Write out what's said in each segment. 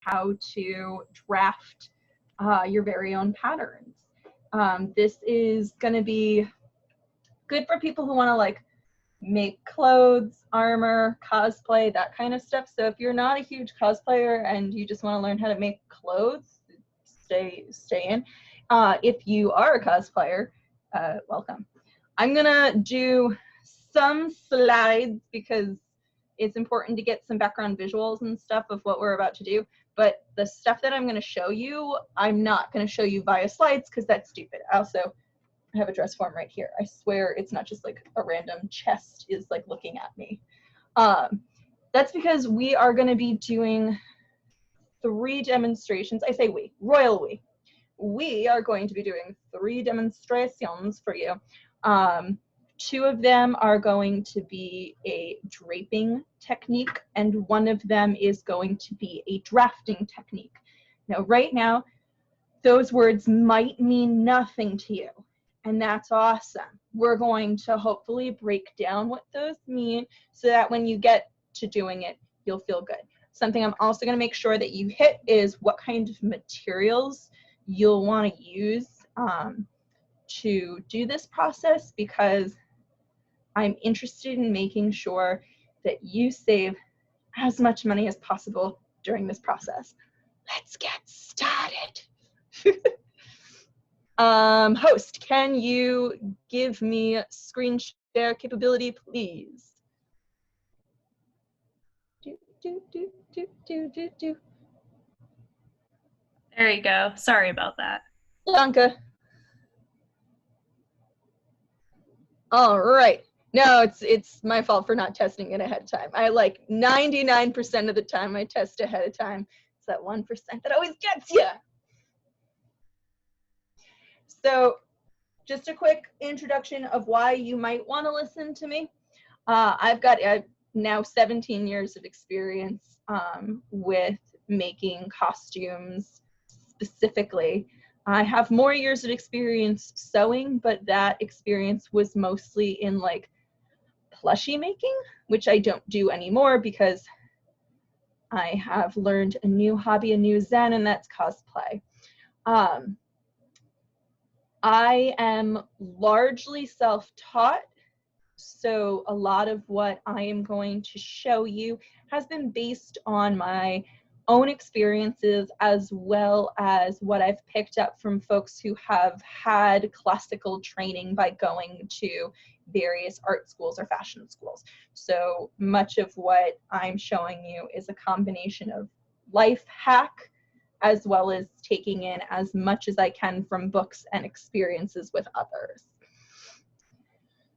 how to draft your very own patterns. This is going to be good for people who want to like make clothes, armor, cosplay, that kind of stuff. So if you're not a huge cosplayer and you just want to learn how to make clothes, stay in. If you are a cosplayer, welcome. I'm gonna do some slides because it's important to get some background visuals and stuff of what we're about to do. But the stuff that I'm going to show you, I'm not going to show you via slides because that's stupid. Also, I have a dress form right here. I swear it's not just like a random chest is like looking at me. That's because we are going to be doing 3 demonstrations. I say we, royal we. We are going to be doing 3 demonstrations for you. 2 of them are going to be a draping technique, and 1 of them is going to be a drafting technique. Now, right now, those words might mean nothing to you, and that's awesome. We're going to hopefully break down what those mean so that when you get to doing it, you'll feel good. Something I'm also going to make sure that you hit is what kind of materials you'll want to use to do this process, because I'm interested in making sure that you save as much money as possible during this process. Let's get started. Host, can you give me screen share capability, please? There you go. Sorry about that. Danke. All right. No, it's my fault for not testing it ahead of time. I like 99% of the time I test ahead of time. It's that 1% that always gets you. So just a quick introduction of why you might want to listen to me. I've got now 17 years of experience with making costumes specifically. I have more years of experience sewing, but that experience was mostly in like plushie making, which I don't do anymore because I have learned a new hobby, a new zen, and that's cosplay. I am largely self-taught, so a lot of what I am going to show you has been based on my own experiences as well as what I've picked up from folks who have had classical training by going to various art schools or fashion schools. So much of what I'm showing you is a combination of life hack as well as taking in as much as I can from books and experiences with others.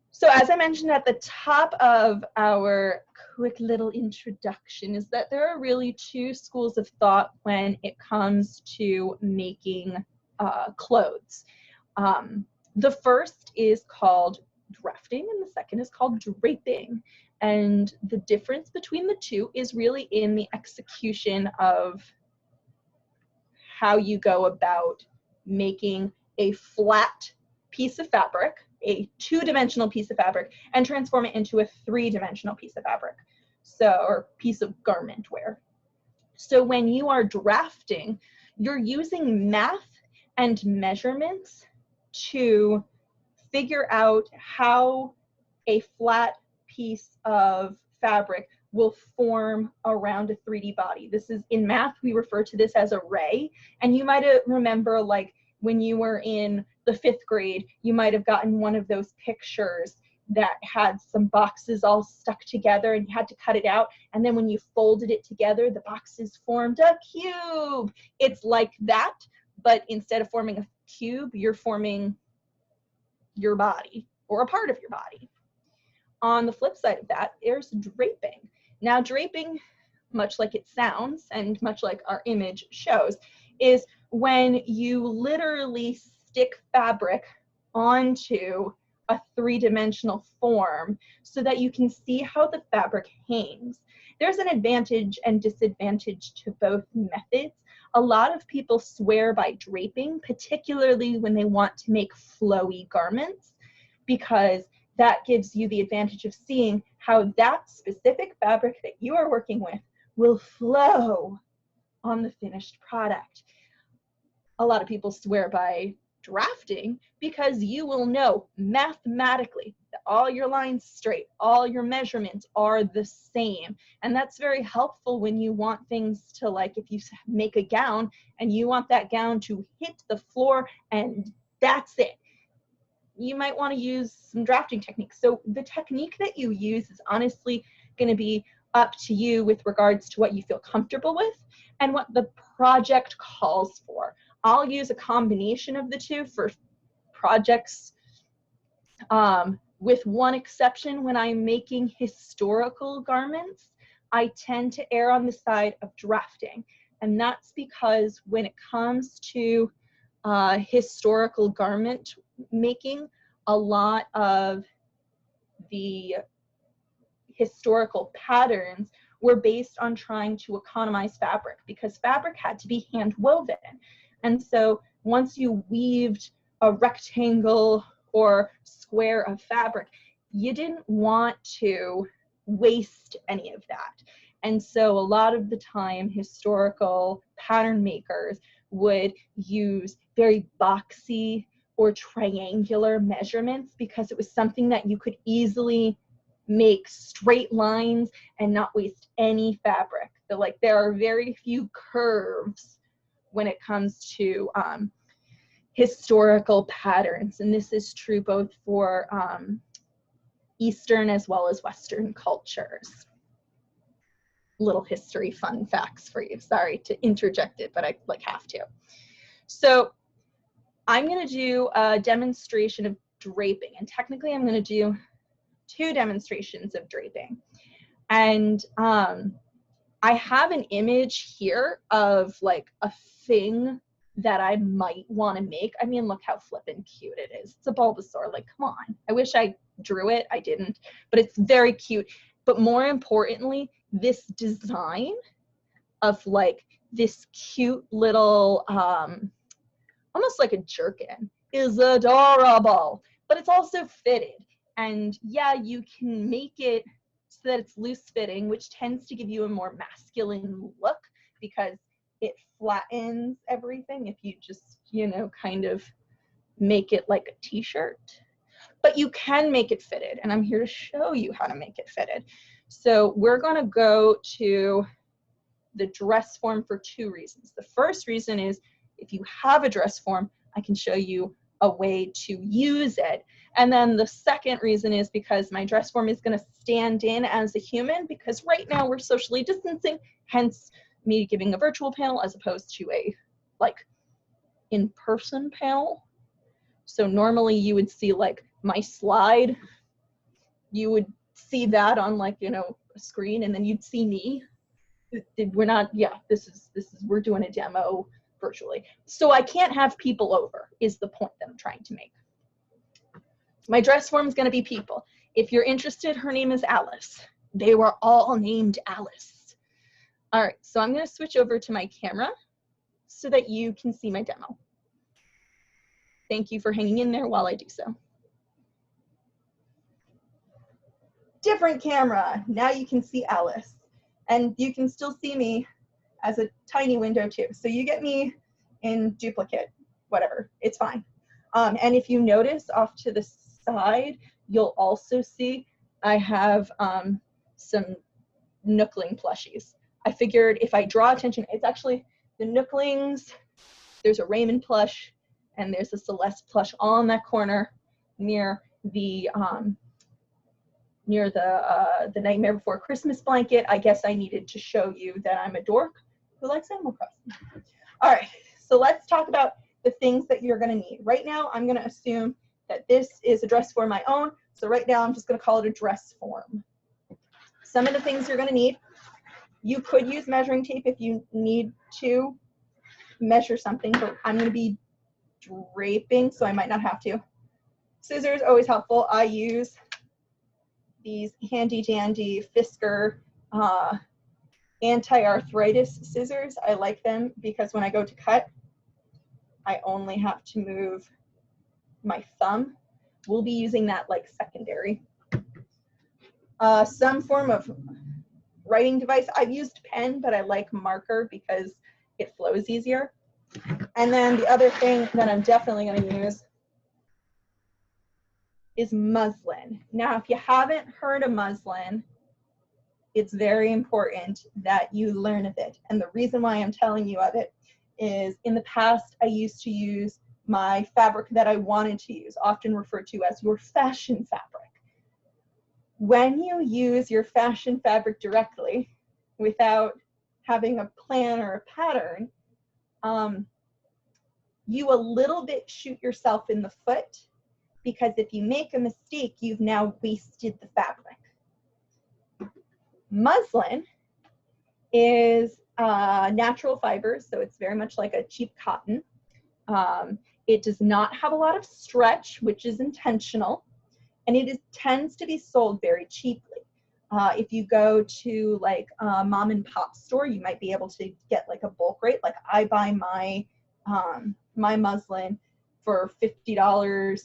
So as I mentioned at the top of our quick little introduction is that there are really 2 schools of thought when it comes to making clothes. The first is called drafting and the second is called draping. And the difference between the 2 is really in the execution of how you go about making a flat piece of fabric, a 2-dimensional piece of fabric, and transform it into a 3-dimensional piece of fabric, or piece of garment wear. So when you are drafting, you're using math and measurements to figure out how a flat piece of fabric will form around a 3D body. This is, in math, we refer to this as a ray, and you might remember, like, when you were in the 5th grade, you might have gotten one of those pictures that had some boxes all stuck together and you had to cut it out. And then when you folded it together, the boxes formed a cube. It's like that, but instead of forming a cube, you're forming your body or a part of your body. On the flip side of that, there's draping. Now, draping, much like it sounds and much like our image shows, is when you literally stick fabric onto a 3-dimensional form so that you can see how the fabric hangs. There's an advantage and disadvantage to both methods. A lot of people swear by draping, particularly when they want to make flowy garments, because that gives you the advantage of seeing how that specific fabric that you are working with will flow on the finished product. A lot of people swear by drafting because you will know mathematically that all your lines straight, all your measurements are the same. And that's very helpful when you want things to, like, if you make a gown and you want that gown to hit the floor and that's it, you might want to use some drafting techniques. So the technique that you use is honestly going to be up to you with regards to what you feel comfortable with and what the project calls for. I'll use a combination of the two for projects, with one exception. When I'm making historical garments, I tend to err on the side of drafting. And that's because when it comes to historical garment making, a lot of the historical patterns were based on trying to economize fabric because fabric had to be hand woven. And so once you weaved a rectangle or square of fabric, you didn't want to waste any of that. And so a lot of the time, historical pattern makers would use very boxy or triangular measurements because it was something that you could easily make straight lines and not waste any fabric. So, like, there are very few curves when it comes to historical patterns. And this is true both for Eastern as well as Western cultures. Little history fun facts for you. Sorry to interject it, but I have to. So I'm going to do a demonstration of draping. And technically I'm going to do 2 demonstrations of draping. And I have an image here of like a thing that I might want to make. I mean, look how flippin' cute it is. It's a Bulbasaur, like, come on. I wish I drew it, I didn't, but it's very cute. But more importantly, this design of like this cute little, almost like a jerkin, is adorable, but it's also fitted. And yeah, you can make it so that it's loose fitting, which tends to give you a more masculine look because it flattens everything if you just, you know, kind of make it like a t-shirt. But you can make it fitted, and I'm here to show you how to make it fitted. So we're going to go to the dress form for 2 reasons. The first reason is if you have a dress form, I can show you a way to use it. And then the second reason is because my dress form is going to stand in as a human, because right now we're socially distancing, hence me giving a virtual panel as opposed to a like in-person panel. So normally you would see like my slide, you would see that on like, you know, a screen, and then you'd see me. We're not, yeah, this is we're doing a demo virtually. So I can't have people over is the point that I'm trying to make. My dress form is going to be people. If you're interested, her name is Alice. They were all named Alice. All right, so I'm going to switch over to my camera so that you can see my demo. Thank you for hanging in there while I do so. Different camera. Now you can see Alice. And you can still see me as a tiny window too. So you get me in duplicate, whatever, it's fine. And if you notice off to the side, you'll also see I have some Nookling plushies. I figured if I draw attention, it's actually the Nooklings, there's a Raymond plush, and there's a Celeste plush all in that corner near the Nightmare Before Christmas blanket. I guess I needed to show you that I'm a dork who likes Animal Crossing. All right, so let's talk about the things that you're gonna need. Right now, I'm gonna assume that this is a dress form my own. So right now, I'm just gonna call it a dress form. Some of the things you're gonna need, you could use measuring tape if you need to measure something, but I'm gonna be draping, so I might not have to. Scissors, always helpful. I use these handy dandy Fisker anti-arthritis scissors. I like them because when I go to cut, I only have to move my thumb. We'll be using that like secondary. Some form of writing device. I've used pen, but I like marker because it flows easier. And then the other thing that I'm definitely going to use is muslin. Now, if you haven't heard of muslin, it's very important that you learn of it. And the reason why I'm telling you of it is in the past, I used to use my fabric that I wanted to use, often referred to as your fashion fabric. When you use your fashion fabric directly without having a plan or a pattern, you a little bit shoot yourself in the foot, because if you make a mistake, you've now wasted the fabric. Muslin is natural fibers, so it's very much like a cheap cotton. It does not have a lot of stretch, which is intentional, and it tends to be sold very cheaply. If you go to like a mom and pop store, you might be able to get like a bulk rate. Like I buy my my muslin for $50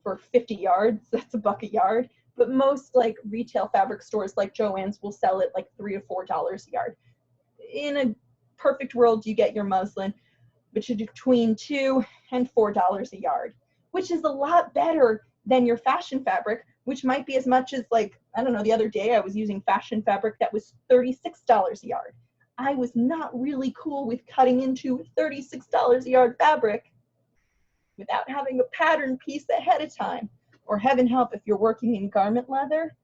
for 50 yards. That's $1 a yard. But most like retail fabric stores like Joann's will sell it like $3 or $4 a yard. In a perfect world, you get your muslin between $2 and $4 a yard, which is a lot better than your fashion fabric, which might be as much as like, I don't know, the other day I was using fashion fabric that was $36 a yard. I was not really cool with cutting into $36 a yard fabric without having a pattern piece ahead of time. Or heaven help, if you're working in garment leather,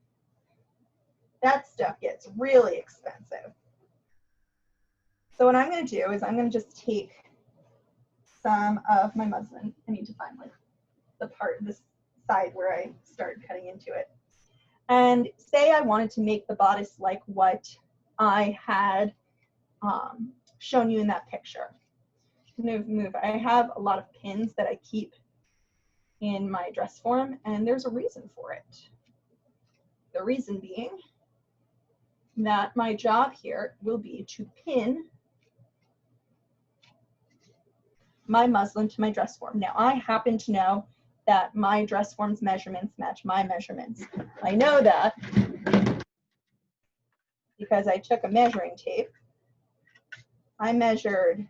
that stuff gets really expensive. So what I'm going to do is I'm going to just take some of my muslin. I need to find like the part, this side where I started cutting into it. And say I wanted to make the bodice like what I had shown you in that picture. Move. I have a lot of pins that I keep in my dress form, and there's a reason for it. The reason being that my job here will be to pin my muslin to my dress form. Now, I happen to know that my dress form's measurements match my measurements. I know that because I took a measuring tape. I measured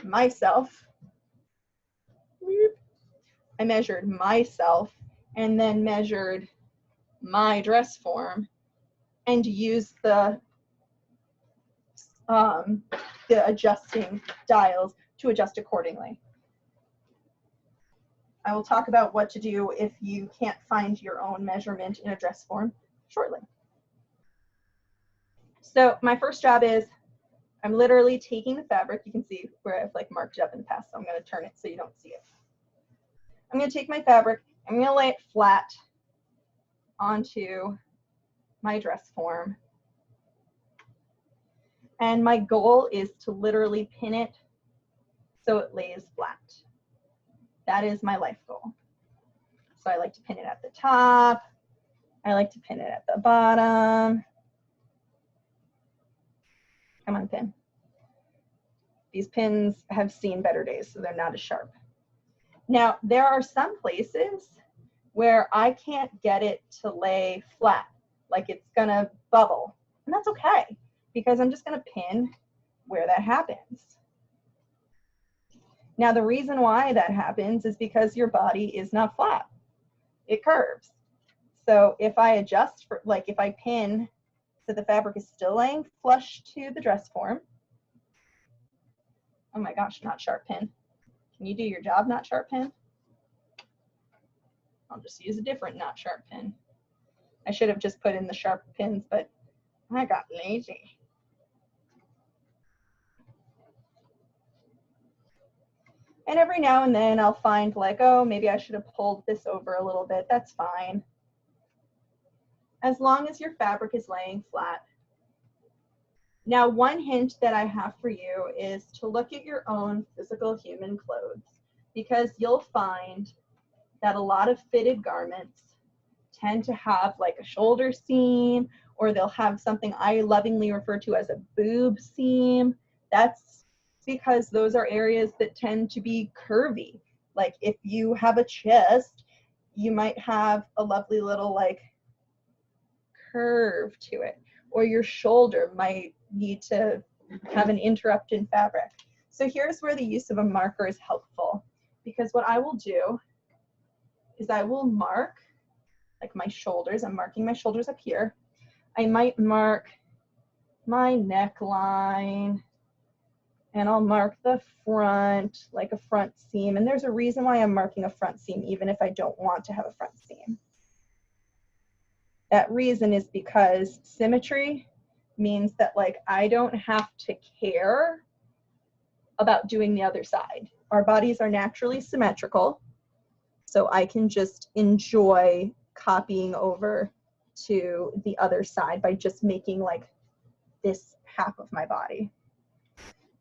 myself. I measured myself and then measured my dress form and used the adjusting dials to adjust accordingly. I will talk about what to do if you can't find your own measurement in a dress form shortly. So my first job is I'm literally taking the fabric. You can see where I've like marked it up in the past, so I'm going to turn it so you don't see it. I'm going to take my fabric, I'm going to lay it flat onto my dress form. And my goal is to literally pin it so it lays flat. That is my life goal. So I like to pin it at the top. I like to pin it at the bottom. Come on, pin. These pins have seen better days, so they're not as sharp. Now, there are some places where I can't get it to lay flat, like it's gonna bubble. And that's okay, because I'm just gonna pin where that happens. Now, the reason why that happens is because your body is not flat. It curves. So if I adjust for, like if I pin so the fabric is still laying flush to the dress form. Oh my gosh, not sharp pin. Can you do your job, not sharp pin? I'll just use a different not sharp pin. I should have just put in the sharp pins, but I got lazy. And every now and then I'll find like, oh, maybe I should have pulled this over a little bit. That's fine. As long as your fabric is laying flat. Now, one hint that I have for you is to look at your own physical human clothes, because you'll find that a lot of fitted garments tend to have like a shoulder seam, or they'll have something I lovingly refer to as a boob seam. That's because those are areas that tend to be curvy. Like if you have a chest, you might have a lovely little like curve to it, or your shoulder might need to have an interrupt in fabric. So here's where the use of a marker is helpful, because what I will do is I will mark like my shoulders. I'm marking my shoulders up here. I might mark my neckline, and I'll mark the front, like a front seam. And there's a reason why I'm marking a front seam, even if I don't want to have a front seam. That reason is because symmetry means that like I don't have to care about doing the other side. Our bodies are naturally symmetrical, so I can just enjoy copying over to the other side by just making like this half of my body.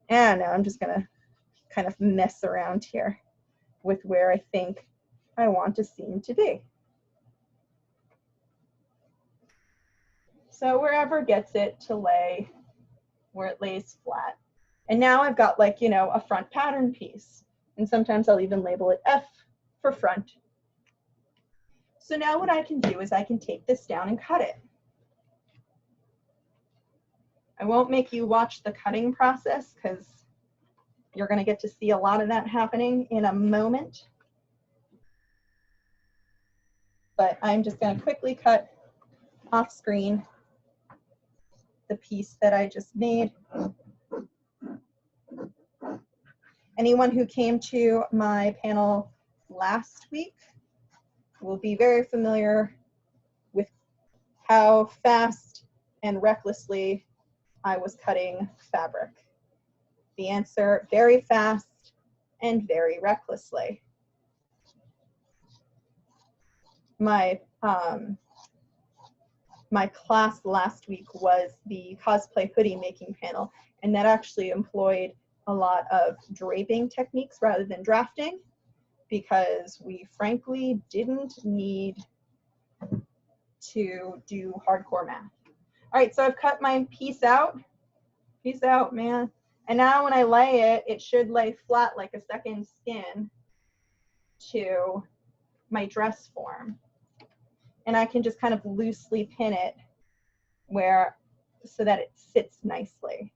And now I'm just gonna kind of mess around here with where I think I want a seam to be. So wherever gets it to lay, where it lays flat. And now I've got like, you know, a front pattern piece. And sometimes I'll even label it F for front. So now what I can do is I can take this down and cut it. I won't make you watch the cutting process because you're going to get to see a lot of that happening in a moment. But I'm just going to quickly cut off screen the piece that I just made. Anyone who came to my panel last week will be very familiar with how fast and recklessly I was cutting fabric. The answer, very fast and very recklessly. My class last week was the cosplay hoodie making panel, and that actually employed a lot of draping techniques rather than drafting, because we frankly didn't need to do hardcore math. All right, so I've cut my piece out. Peace out, man. And now when I lay it, it should lay flat like a second skin to my dress form. And I can just kind of loosely pin it where, so that it sits nicely.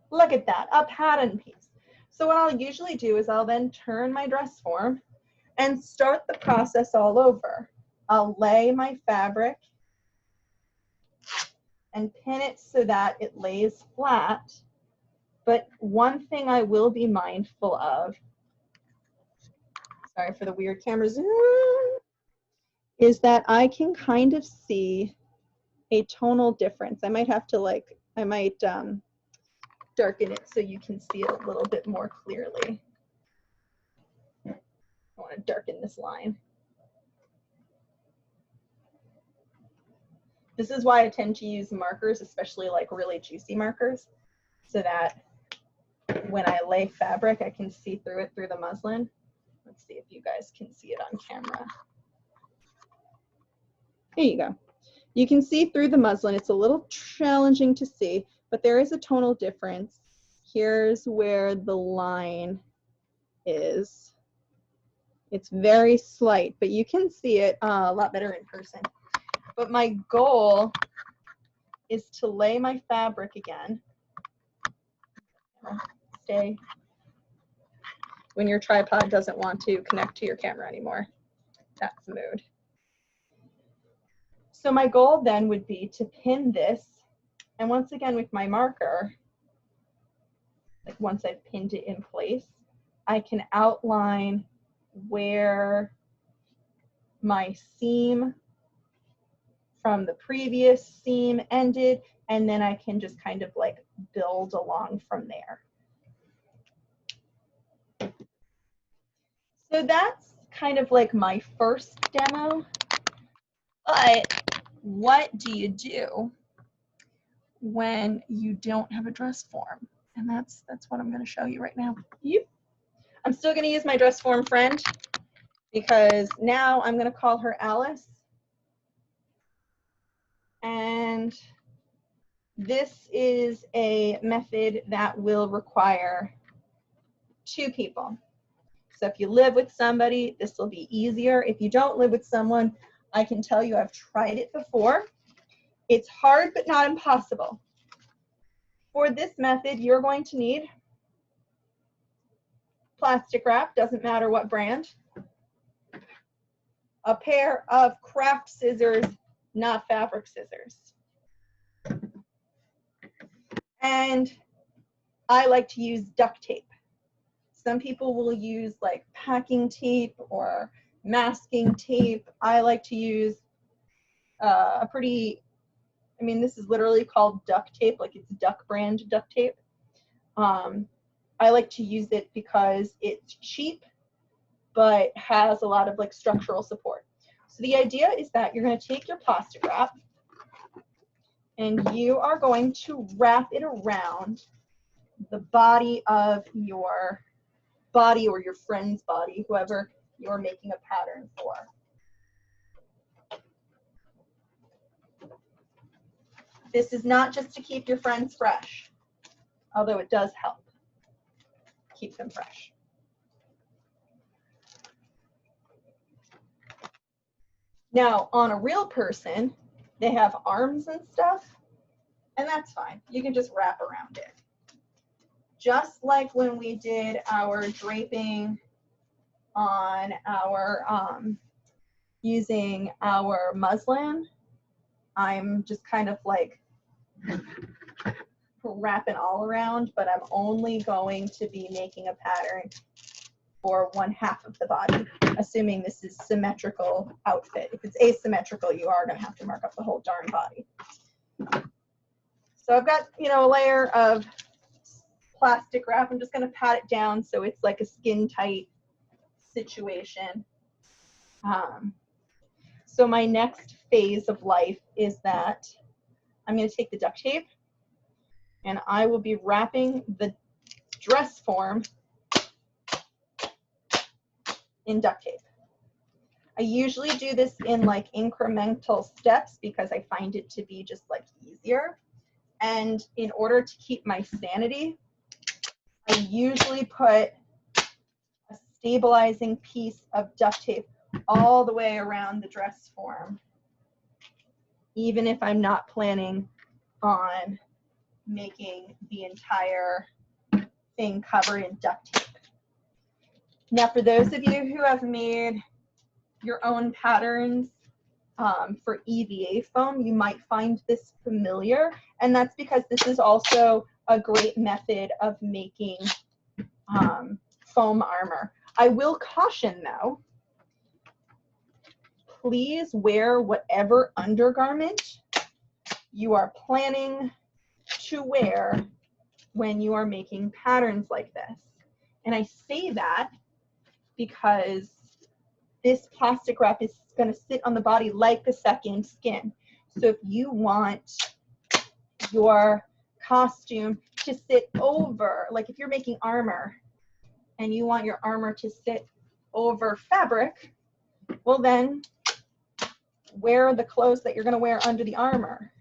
Look at that, a pattern piece. So what I'll usually do is I'll then turn my dress form and start the process all over. I'll lay my fabric and pin it so that it lays flat. But one thing I will be mindful of, sorry for the weird camera zoom, is that I can kind of see a tonal difference. I might have to like, I might darken it so you can see it a little bit more clearly. I want to darken this line. This is why I tend to use markers, especially like really juicy markers, so that when I lay fabric, I can see through it through the muslin. Let's see if you guys can see it on camera. Here you go. You can see through the muslin. It's a little challenging to see, but there is a tonal difference. Here's where the line is. It's very slight, but you can see it a lot better in person. But my goal is to lay my fabric again. Stay. When your tripod doesn't want to connect to your camera anymore. That's the mood. So my goal then would be to pin this, and once again with my marker, like once I've pinned it in place, I can outline where my seam from the previous seam ended, and then I can just kind of like build along from there. So that's kind of like my first demo. But what do you do when you don't have a dress form? And that's what I'm going to show you right now. Yep. I'm still going to use my dress form friend, because now I'm going to call her Alice. And this is a method that will require 2 people. So if you live with somebody, this will be easier. If you don't live with someone, I can tell you I've tried it before. It's hard, but not impossible. For this method, you're going to need plastic wrap, doesn't matter what brand, a pair of craft scissors, not fabric scissors. And I like to use duct tape. Some people will use like packing tape or masking tape. I like to use a pretty, I mean, this is literally called duct tape, like it's duck brand duct tape. I like to use it because it's cheap, but has a lot of like structural support. So the idea is that you're going to take your plastic wrap and you are going to wrap it around the body of your body or your friend's body, whoever you're making a pattern for. This is not just to keep your friends fresh, although it does help keep them fresh. Now, on a real person, they have arms and stuff, and that's fine. You can just wrap around it. Just like when we did our draping on our, using our muslin, I'm just kind of like wrapping all around, but I'm only going to be making a pattern for 1/2 of the body, assuming this is symmetrical outfit. If it's asymmetrical, you are going to have to mark up the whole darn body. So I've got, you know, a layer of plastic wrap. I'm just going to pat it down so it's like a skin tight situation. So my next phase of life is that I'm going to take the duct tape and I will be wrapping the dress form in duct tape. I usually do this in like incremental steps because I find it to be just like easier. And in order to keep my sanity, I usually put a stabilizing piece of duct tape all the way around the dress form, even if I'm not planning on making the entire thing covered in duct tape. Now, for those of you who have made your own patterns for EVA foam, you might find this familiar, and that's because this is also a great method of making foam armor. I will caution though, please wear whatever undergarment you are planning to wear when you are making patterns like this. And I say that because this plastic wrap is going to sit on the body like a second skin. So if you want your costume to sit over, like if you're making armor and you want your armor to sit over fabric, well then wear the clothes that you're going to wear under the armor.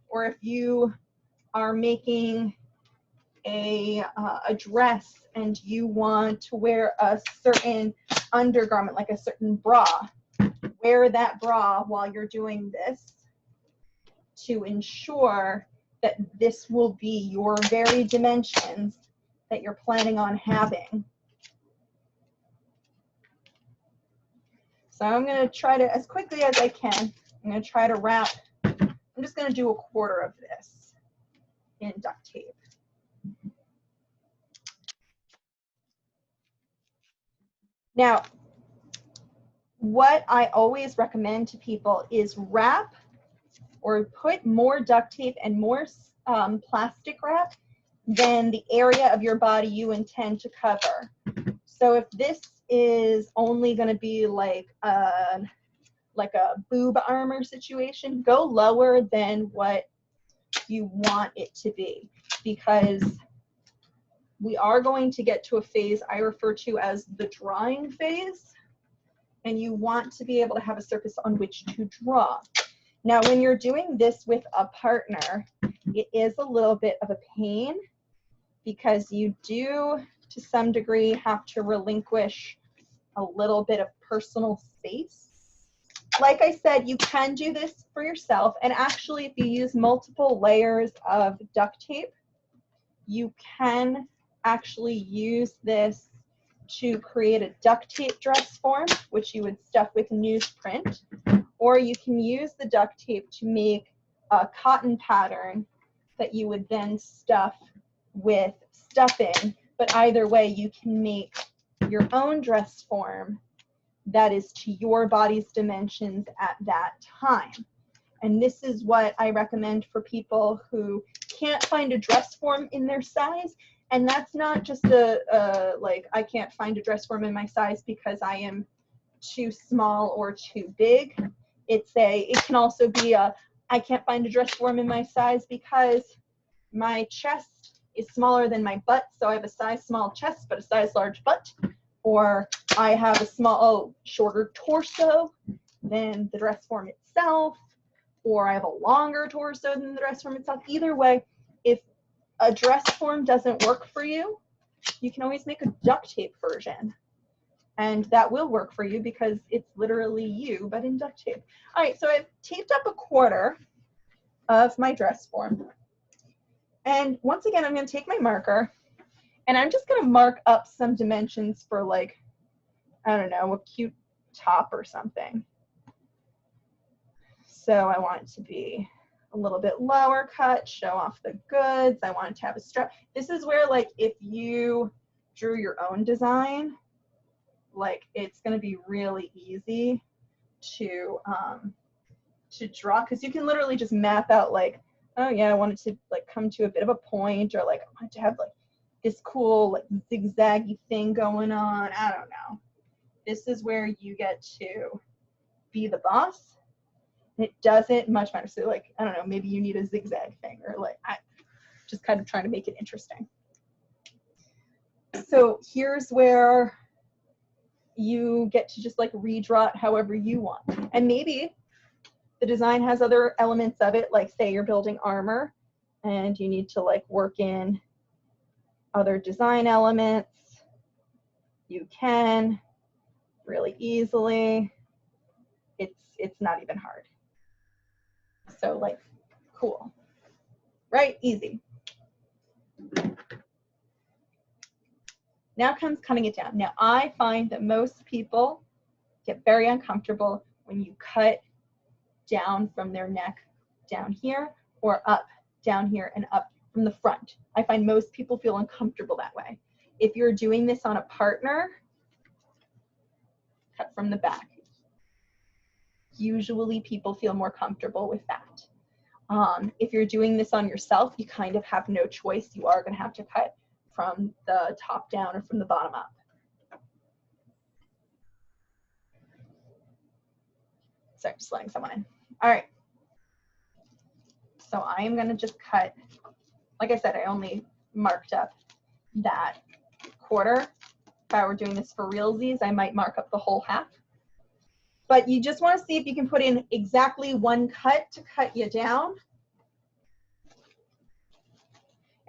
Or if you are making a dress and you want to wear a certain undergarment, like a certain bra, wear that bra while you're doing this to ensure that this will be your very dimensions that you're planning on having. So I'm going to try to, as quickly as I can, I'm going to try to wrap, I'm just going to do 1/4 of this in duct tape. Now, what I always recommend to people is wrap or put more duct tape and more plastic wrap than the area of your body you intend to cover. So if this is only going to be like a boob armor situation, go lower than what you want it to be, because we are going to get to a phase I refer to as the drawing phase, and you want to be able to have a surface on which to draw. Now, when you're doing this with a partner, it is a little bit of a pain because you do, to some degree, have to relinquish a little bit of personal space like I said, you can do this for yourself. And actually, if you use multiple layers of duct tape, you can actually use this to create a duct tape dress form, which you would stuff with newsprint. Or you can use the duct tape to make a cotton pattern that you would then stuff with stuffing. But either way, you can make your own dress form that is to your body's dimensions at that time. And this is what I recommend for people who can't find a dress form in their size. And that's not just like, I can't find a dress form in my size because I am too small or too big. It can also be I can't find a dress form in my size because my chest is smaller than my butt, so I have a size small chest but a size large butt. Or I have a shorter torso than the dress form itself. Or I have a longer torso than the dress form itself. Either way, if a dress form doesn't work for you, you can always make a duct tape version. And that will work for you because it's literally you, but in duct tape. All right, so I've taped up a quarter of my dress form. And once again, I'm going to take my marker, and I'm just going to mark up some dimensions for, like, I don't know, a cute top or something. So I want it to be a little bit lower cut, show off the goods. I want it to have a strap. This is where, like, if you drew your own design, like, it's going to be really easy to draw, because you can literally just map out, like, oh yeah, I want it to, like, come to a bit of a point, or, like, I want it to have, like, this cool, like, zigzaggy thing going on. I don't know. This is where you get to be the boss. It doesn't much matter. So, like, I don't know, maybe you need a zigzag thing, or, like, I just kind of trying to make it interesting. So here's where you get to just, like, redraw it however you want. And maybe the design has other elements of it, like, say you're building armor and you need to, like, work in other design elements. You can really easily. It's not even hard. So, like, cool, right? Easy. Now comes cutting it down. Now, I find that most people get very uncomfortable when you cut down from their neck down here, or up down here and up from the front. I find most people feel uncomfortable that way. If you're doing this on a partner, cut from the back. Usually people feel more comfortable with that. If you're doing this on yourself, you kind of have no choice. You are going to have to cut from the top down or from the bottom up. Sorry, just letting someone in. All right. So I am going to just cut, like I said, I only marked up that quarter. If I were doing this for realsies, I might mark up the whole half. But you just want to see if you can put in exactly one cut to cut you down.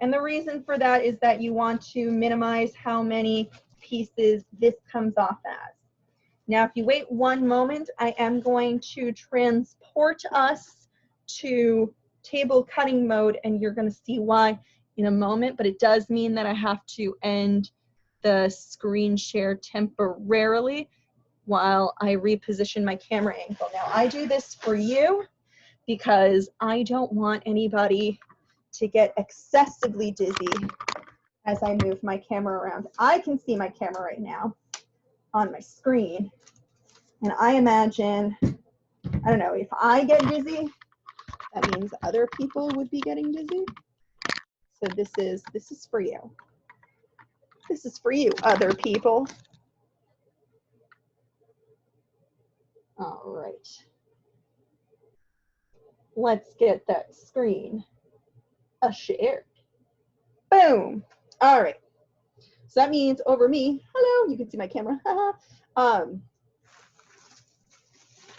And the reason for that is that you want to minimize how many pieces this comes off as. Now, if you wait one moment, I am going to transport us to table cutting mode, and you're going to see why in a moment, but it does mean that I have to end the screen share temporarily while I reposition my camera angle. Now, I do this for you because I don't want anybody to get excessively dizzy as I move my camera around. I can see my camera right now on my screen, and I imagine, I don't know, if I get dizzy, that means other people would be getting dizzy. So this is for you. This is for you, other people. All right. Let's get that screen shared. Boom. All right. So that means over me, hello, you can see my camera. I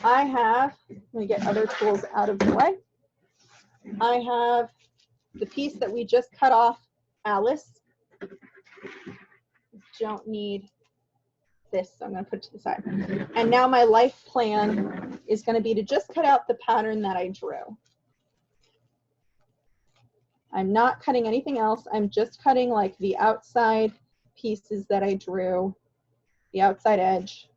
have, let me get other tools out of the way. I have the piece that we just cut off, Alice. Don't need this, so I'm going to put it to the side. And now my life plan is going to be to just cut out the pattern that I drew. I'm not cutting anything else. I'm just cutting like the outside pieces that I drew, the outside edge.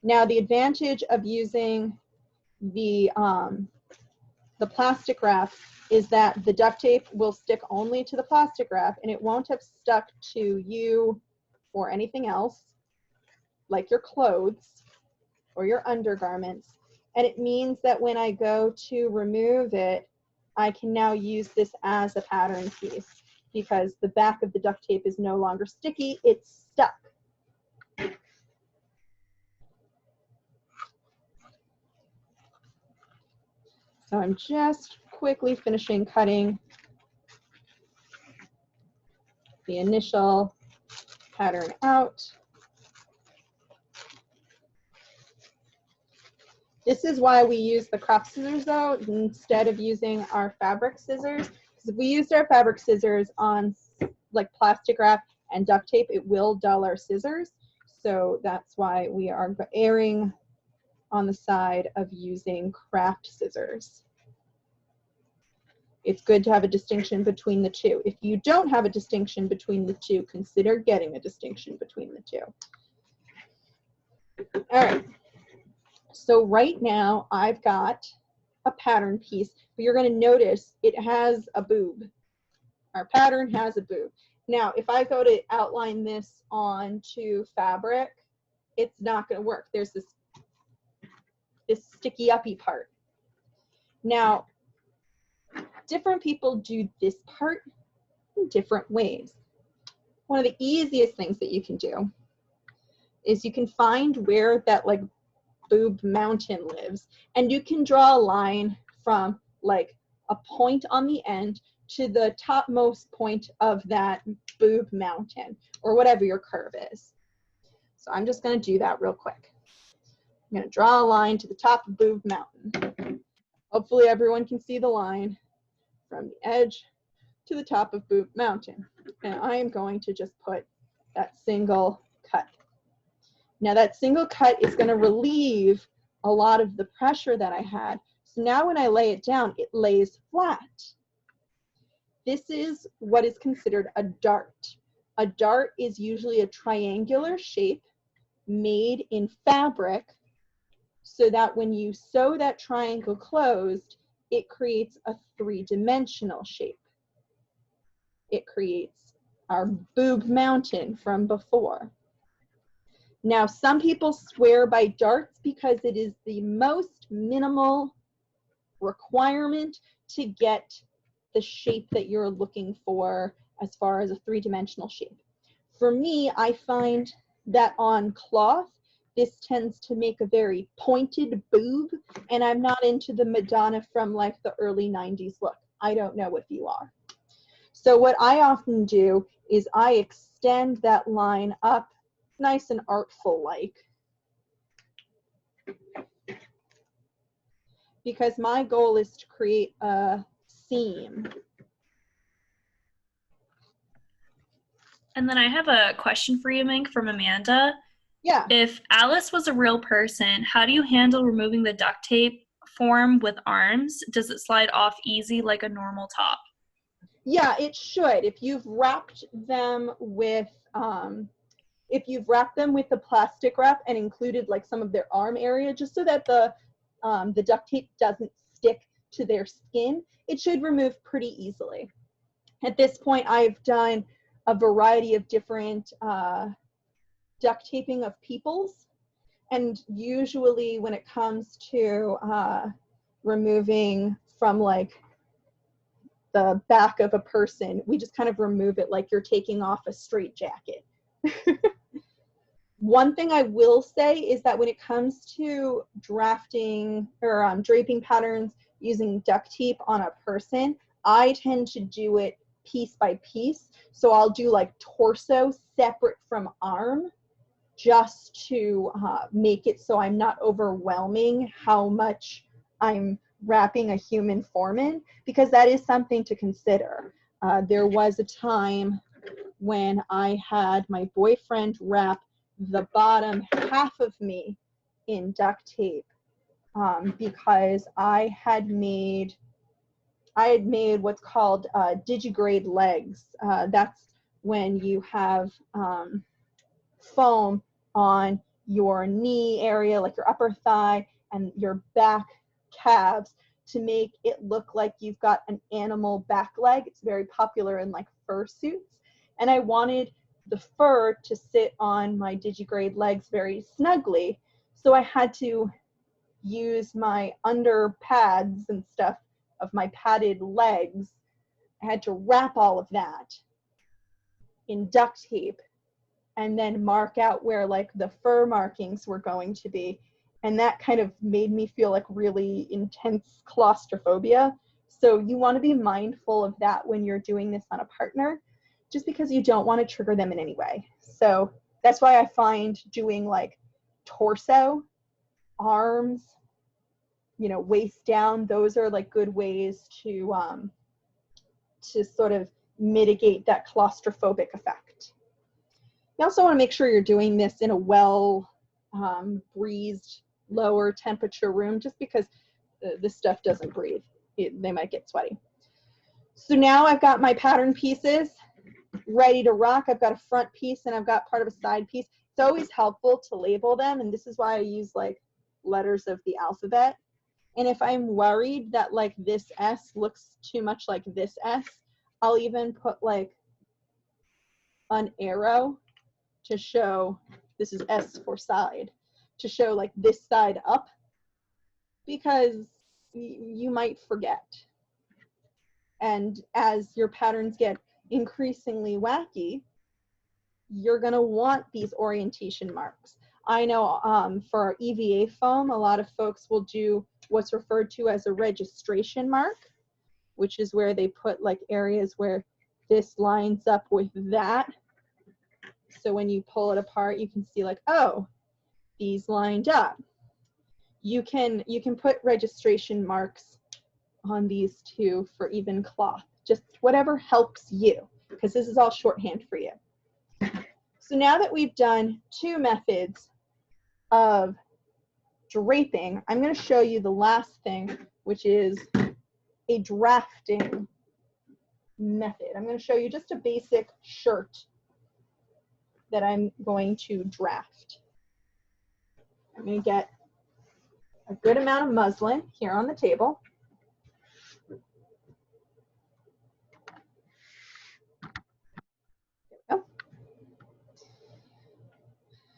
Now the advantage of using the plastic wrap is that the duct tape will stick only to the plastic wrap and it won't have stuck to you or anything else, like your clothes or your undergarments. And it means that when I go to remove it, I can now use this as a pattern piece because the back of the duct tape is no longer sticky, it's stuck. So I'm just quickly finishing cutting the initial pattern out. This is why we use the craft scissors though, instead of using our fabric scissors. Because if we used our fabric scissors on like plastic wrap and duct tape, it will dull our scissors. So that's why we are erring on the side of using craft scissors. It's good to have a distinction between the two. If you don't have a distinction between the two, consider getting a distinction between the two. All right. So right now I've got a pattern piece, but you're going to notice it has a boob. Our pattern has a boob. Now, if I go to outline this onto fabric, it's not going to work. There's this sticky uppy part. Now, different people do this part in different ways. One of the easiest things that you can do is you can find where that like boob mountain lives, and you can draw a line from like a point on the end to the topmost point of that boob mountain or whatever your curve is. So I'm just going to do that real quick. I'm going to draw a line to the top of boob mountain. Hopefully everyone can see the line from the edge to the top of boob mountain. And I am going to just put that single cut. Now that single cut is going to relieve a lot of the pressure that I had. So now when I lay it down, it lays flat. This is what is considered a dart. A dart is usually a triangular shape made in fabric so that when you sew that triangle closed, it creates a three-dimensional shape. It creates our boob mountain from before. Now, some people swear by darts because it is the most minimal requirement to get the shape that you're looking for as far as a three-dimensional shape. For me, I find that on cloth, this tends to make a very pointed boob, and I'm not into the Madonna from like the early 90s look. I don't know if you are. So what I often do is I extend that line up nice and artful like, because my goal is to create a seam. And then I have a question for you, Mink, from Amanda. Yeah. If Alice was a real person, how do you handle removing the duct tape form with arms? Does it slide off easy like a normal top? Yeah, it should. If you've wrapped them with the plastic wrap and included like some of their arm area, just so that the duct tape doesn't stick to their skin, it should remove pretty easily. At this point, I've done a variety of different duct taping of people's, and usually when it comes to removing from like the back of a person, we just kind of remove it like you're taking off a straight jacket. One thing I will say is that when it comes to drafting or draping patterns using duct tape on a person, I tend to do it piece by piece. So I'll do like torso separate from arm, just to make it so I'm not overwhelming how much I'm wrapping a human form in, because that is something to consider. There was a time when I had my boyfriend wrap the bottom half of me in duct tape because I had made what's called digigrade legs. That's when you have foam on your knee area, like your upper thigh and your back calves, to make it look like you've got an animal back leg. It's very popular in like fur suits. And I wanted the fur to sit on my digigrade legs very snugly. So I had to use my under pads and stuff of my padded legs. I had to wrap all of that in duct tape and then mark out where like the fur markings were going to be. And that kind of made me feel like really intense claustrophobia. So you want to be mindful of that when you're doing this on a partner, just because you don't want to trigger them in any way. So that's why I find doing like torso, arms, you know, waist down, those are like good ways to sort of mitigate that claustrophobic effect. You also want to make sure you're doing this in a well breezed, lower temperature room, just because this stuff doesn't breathe. They might get sweaty. So now I've got my pattern pieces ready to rock. I've got a front piece and I've got part of a side piece. It's always helpful to label them, and this is why I use like letters of the alphabet. And if I'm worried that like this S looks too much like this S, I'll even put like an arrow to show, this is S for side, to show like this side up, because you might forget. And as your patterns get increasingly wacky, you're going to want these orientation marks. I know for EVA foam, a lot of folks will do what's referred to as a registration mark, which is where they put like areas where this lines up with that. So when you pull it apart, you can see like, oh, these lined up. You can put registration marks on these two for even cloth, just whatever helps you, because this is all shorthand for you. So now that we've done two methods of draping, I'm going to show you the last thing, which is a drafting method. I'm going to show you just a basic shirt that I'm going to draft. I'm going to get a good amount of muslin here on the table. There we go.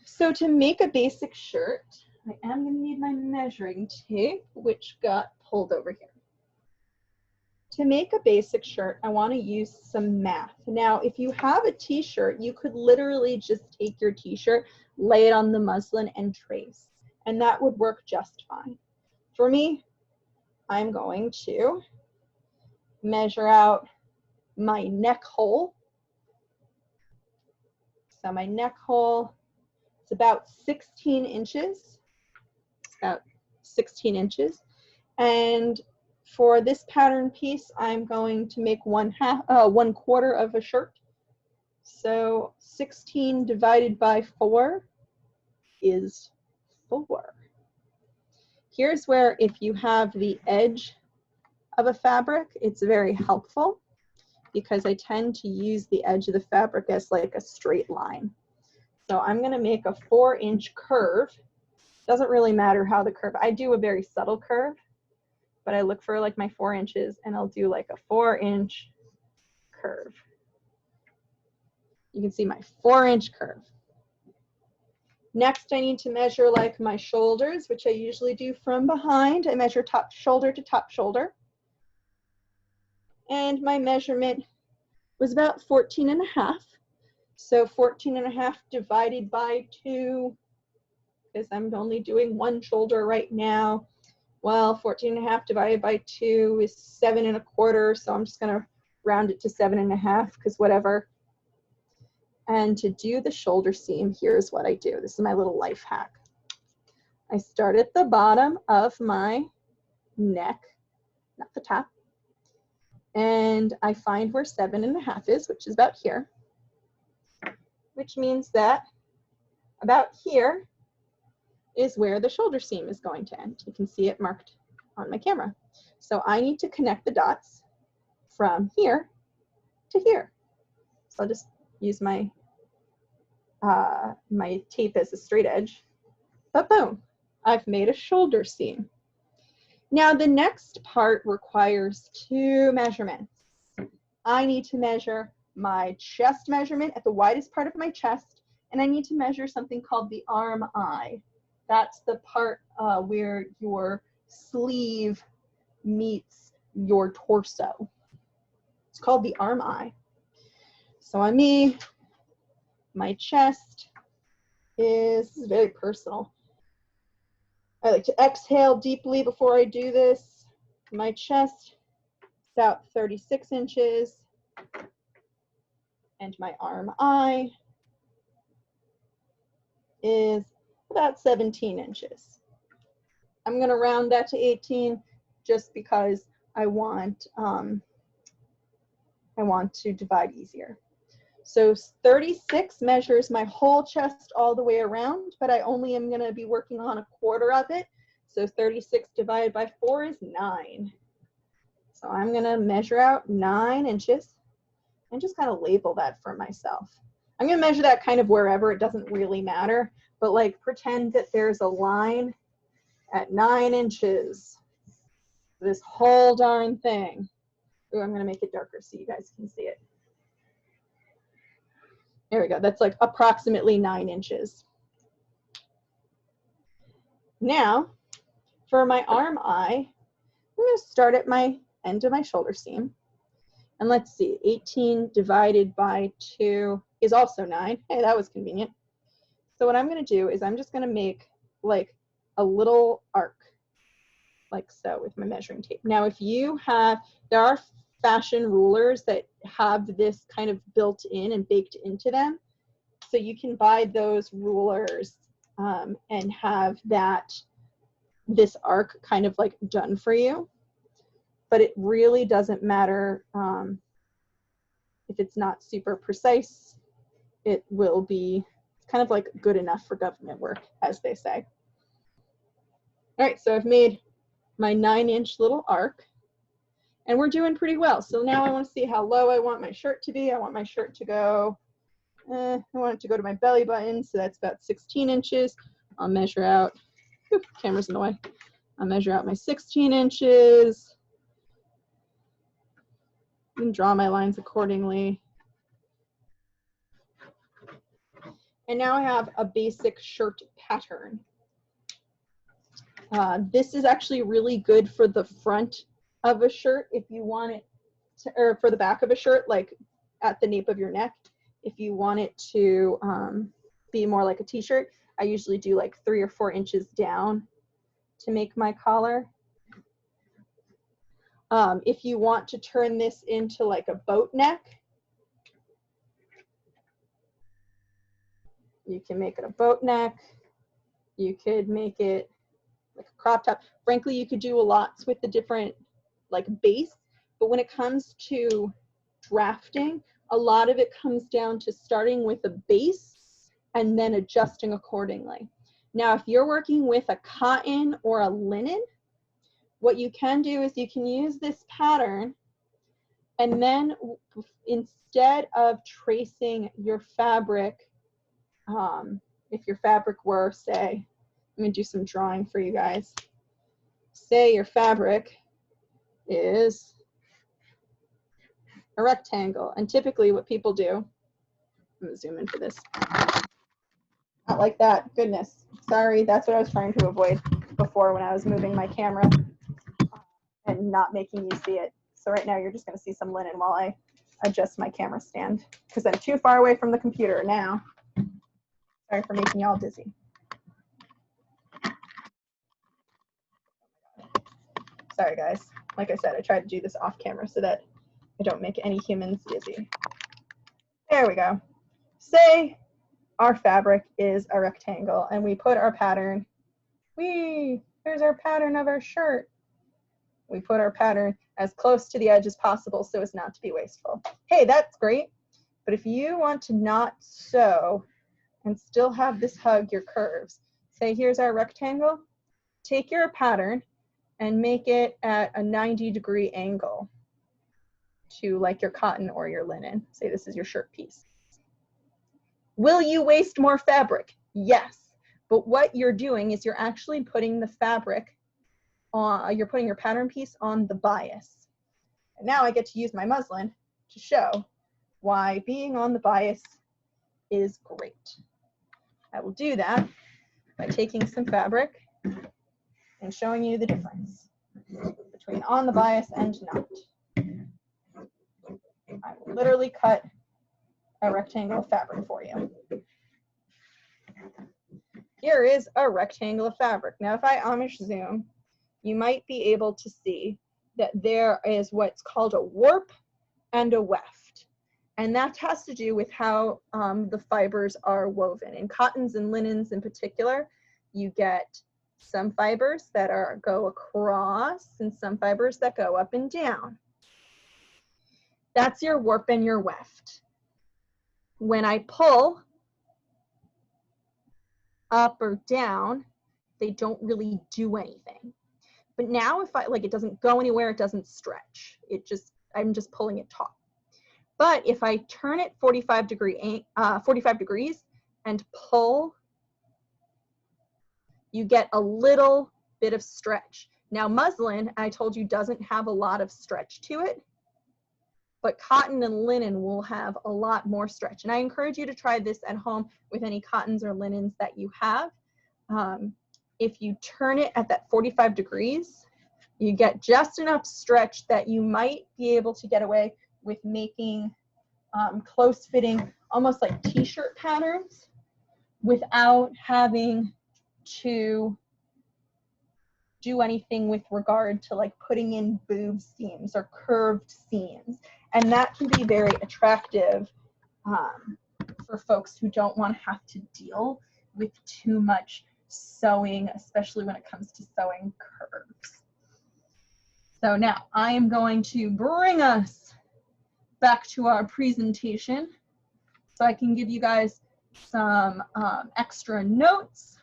So to make a basic shirt, I am going to need my measuring tape, which got pulled over here. To make a basic shirt, I want to use some math. Now, if you have a t-shirt, you could literally just take your t-shirt, lay it on the muslin, and trace, and that would work just fine. For me, I'm going to measure out my neck hole. So my neck hole is about 16 inches. It's about 16 inches. And for this pattern piece, I'm going to make 1/4 of a shirt. So 16 divided by 4 is 4. Here's where, if you have the edge of a fabric, it's very helpful, because I tend to use the edge of the fabric as like a straight line. So I'm going to make a 4-inch curve. Doesn't really matter how the curve, I do a very subtle curve, but I look for like my 4 inches and I'll do like a 4-inch curve. You can see my 4-inch curve. Next, I need to measure like my shoulders, which I usually do from behind. I measure top shoulder to top shoulder. And my measurement was about 14.5. So 14.5 divided by 2, because I'm only doing one shoulder right now. Well, 14.5 divided by 2 is 7.25, so I'm just going to round it to 7.5, because whatever. And to do the shoulder seam, here's what I do. This is my little life hack. I start at the bottom of my neck, not the top, and I find where 7.5 is, which is about here. which means that about here is where the shoulder seam is going to end. You can see it marked on my camera. So I need to connect the dots from here to here. So I'll just use my my tape as a straight edge. But boom, I've made a shoulder seam. Now the next part requires 2 measurements. I need to measure my chest measurement at the widest part of my chest, and I need to measure something called the arm eye. That's the part where your sleeve meets your torso. It's called the arm eye. So on me, my chest is very personal. I like to exhale deeply before I do this. My chest is about 36 inches, and my arm eye is about 17 inches. I'm going to round that to 18 just because I want to divide easier. So 36 measures my whole chest all the way around, but I only am going to be working on 1/4 of it. So 36 divided by 4 is 9. So I'm going to measure out 9 inches and just kind of label that for myself. I'm going to measure that kind of wherever, it doesn't really matter, but like pretend that there's a line at 9 inches. This whole darn thing. Ooh, I'm going to make it darker so you guys can see it. There we go. That's like approximately 9 inches. Now, for my arm eye, I'm going to start at my end of my shoulder seam. And let's see, 18 divided by 2 is also 9. Hey, that was convenient. So what I'm going to do is I'm just going to make like a little arc, like so, with my measuring tape. Now, if you have, there are fashion rulers that have this kind of built in and baked into them. So you can buy those rulers and have this arc kind of like done for you. But it really doesn't matter if it's not super precise. It will be kind of like good enough for government work, as they say. All right, so I've made my 9-inch little arc. And we're doing pretty well. So now I want to see how low I want my shirt to be. I want my shirt to go, I want it to go to my belly button. So that's about 16 inches. I'll measure out, oops, camera's in the way. I'll measure out my 16 inches. And draw my lines accordingly. And now I have a basic shirt pattern. This is actually really good for the front of a shirt if you want it to, or for the back of a shirt, like at the nape of your neck. If you want it to be more like a t-shirt, I usually do like 3 or 4 inches down to make my collar. If you want to turn this into like a boat neck, you can make it a boat neck. You could make it like a crop top. Frankly, you could do a lot with the different like base, but when it comes to drafting, a lot of it comes down to starting with a base and then adjusting accordingly. Now, if you're working with a cotton or a linen, what you can do is you can use this pattern, and then instead of tracing your fabric, if your fabric were, say, I'm going to do some drawing for you guys. Say your fabric is a rectangle, and typically what people do, I'm going to zoom in for this. Not like that. Goodness. Sorry, that's what I was trying to avoid before when I was moving my camera and not making you see it. So right now you're just going to see some linen while I adjust my camera stand because I'm too far away from the computer now. Sorry for making y'all dizzy. Sorry guys. Like I said, I tried to do this off camera so that I don't make any humans dizzy. There we go. Say our fabric is a rectangle and we put our pattern. Here's our pattern of our shirt. We put our pattern as close to the edge as possible so as not to be wasteful. Hey, that's great. But if you want to not sew and still have this hug your curves, say here's our rectangle, take your pattern and make it at a 90-degree angle to like your cotton or your linen. Say this is your shirt piece. Will you waste more fabric? Yes. But what you're doing is you're actually putting the fabric on, you're putting your pattern piece on the bias. And now I get to use my muslin to show why being on the bias is great. I will do that by taking some fabric and showing you the difference between on the bias and not. I will literally cut a rectangle of fabric for you. Here is a rectangle of fabric. Now, if I Amish zoom, you might be able to see that there is what's called a warp and a weft. And that has to do with how the fibers are woven. In cottons and linens in particular, you get some fibers that go across and some fibers that go up and down. That's your warp and your weft. When I pull up or down, they don't really do anything. But now if I, like, it doesn't go anywhere, it doesn't stretch. I'm just pulling it taut. But if I turn it 45 degrees and pull, you get a little bit of stretch. Now muslin, I told you, doesn't have a lot of stretch to it, but cotton and linen will have a lot more stretch. And I encourage you to try this at home with any cottons or linens that you have. If you turn it at that 45 degrees, you get just enough stretch that you might be able to get away with making close fitting, almost like t-shirt patterns without having to do anything with regard to like putting in boob seams or curved seams. And that can be very attractive for folks who don't want to have to deal with too much sewing, especially when it comes to sewing curves. So now I am going to bring us back to our presentation so I can give you guys some extra notes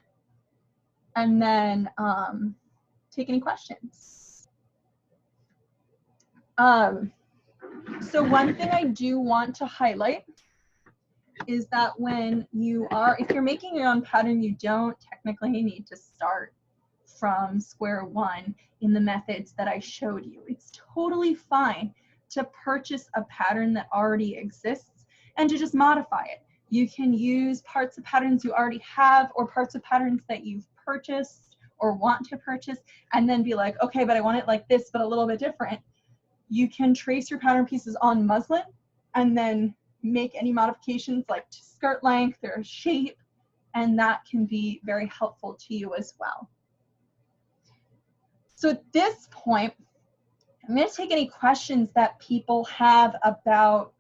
and then take any questions. So one thing I do want to highlight is that when you are, if you're making your own pattern, you don't technically need to start from square one in the methods that I showed you. It's totally fine to purchase a pattern that already exists and to just modify it. You can use parts of patterns you already have or parts of patterns that you've purchased or want to purchase and then be like, okay, but I want it like this, but a little bit different. You can trace your pattern pieces on muslin and then make any modifications like to skirt length or shape, and that can be very helpful to you as well. So at this point, I'm going to take any questions that people have about